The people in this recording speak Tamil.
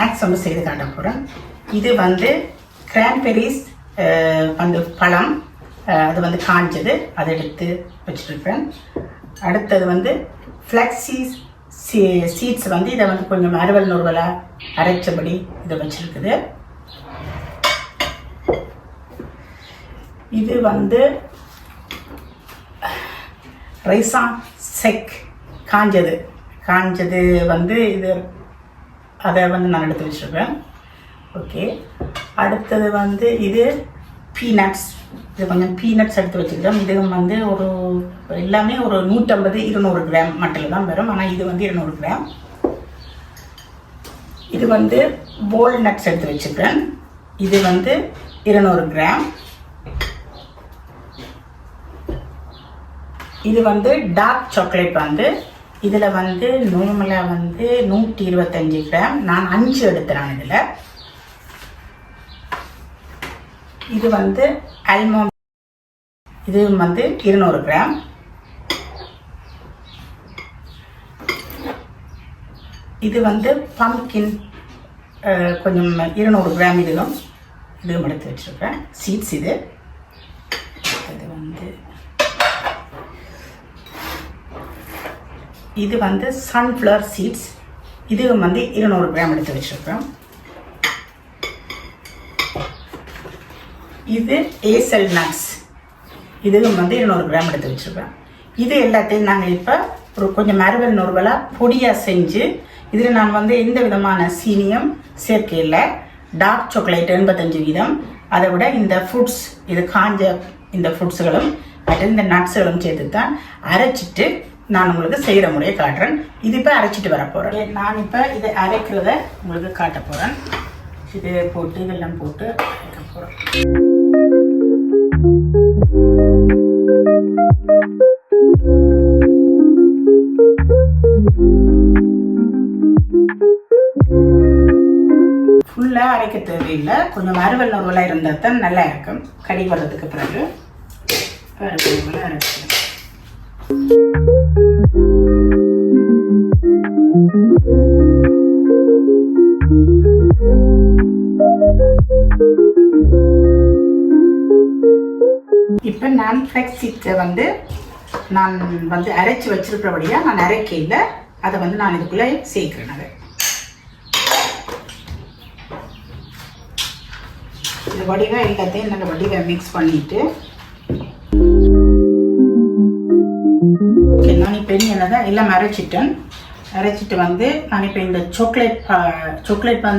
ஸ்நாக்ஸ் வந்து செய்து காட்ட போகிறேன். இது வந்து கிரான்பெரிஸ் வந்து பழம், அது வந்து காஞ்சது, அதை எடுத்து வச்சுருப்பேன். அடுத்தது வந்து ஃப்ளக்ஸி சீட்ஸ் வந்து இதை வந்து கொஞ்சம் அறுவல் நுறுவலாக அரைச்சபடி இதை வச்சுருக்குது. இது வந்து ரைசான் செக் காஞ்சது வந்து இது, அதை வந்து நான் எடுத்து வச்சுருக்கேன். ஓகே, அடுத்தது வந்து இது பீனட்ஸ், இது கொஞ்சம் பீனட்ஸ் எடுத்து வச்சுருக்கேன். இதுவும் வந்து ஒரு எல்லாமே ஒரு 150-200 கிராம் மட்டில் தான் வரும், ஆனால் இது வந்து 200 கிராம். இது வந்து வால்நட்ஸ் எடுத்து வச்சுருக்கேன், இது வந்து 200 கிராம். இது வந்து டார்க் சாக்லேட் வந்து இதில் வந்து நார்மலாக வந்து 125 கிராம், நான் 5 எடுத்துறேன் இதில். இது வந்து ஆல்மண்ட், இது வந்து 200 கிராம். இது வந்து பம்கின் கொஞ்சம் 200 கிராம், இதுவும் எடுத்து வச்சுருக்கேன். சீட்ஸ் இது வந்து இது வந்து சன்ஃப்ளவர் சீட்ஸ், இதுவும் வந்து 200 கிராம் எடுத்து வச்சுருக்கேன். இது ஏசல் நட்ஸ், இதுவும் வந்து 200 கிராம் எடுத்து வச்சுருக்கேன். இது எல்லாத்தையும் நாங்கள் இப்போ ஒரு கொஞ்சம் மரவல் நுறுவலாக பொடியாக செஞ்சு, இதில் நான் வந்து எந்த விதமான சீனியும் சேர்க்கையில், டார்க் சாக்லேட் 85%, அதை விட இந்த ஃப்ரூட்ஸ், இது காஞ்ச இந்த ஃப்ரூட்ஸுகளும் மற்றும் இந்த நட்ஸுகளும் சேர்த்து தான் அரைச்சிட்டு நான் உங்களுக்கு செய்கிற முறையை காட்டுறேன். இது இப்போ அரைச்சிட்டு வர போகிறேன். நான் இப்போ இதை அரைக்கிறத உங்களுக்கு காட்ட போகிறேன். இது போட்டு இதெல்லாம் போட்டு அரைக்க போகிறேன். ஃபுல்லாக அரைக்க தேவையில்லை, கொஞ்சம் அறுவல் நுறுவலாக இருந்தால் தான் நல்லா இருக்கும். கறி வர்றதுக்கு பிறகு அறுவல் நுறுவலாக அரைச்சிடும். இப்போ நான் ஃப்ளெக்ஸ் சீட்ஸை வந்து நான் வந்து அரைச்சி வச்சிருக்கிறபடியாக நான் அரைக்கையில் அதை வந்து நான் இதுக்குள்ளே சேர்க்கிறேன். அதை இது வடிவாக எல்லாத்தையும் நல்ல வடிவாக மிக்ஸ் பண்ணிட்டு, ஓகே, நான் இப்போ என்னதான் எல்லாம் அரைச்சிட்டு வந்து நான் இப்போ இந்த சாக்லேட் வந்து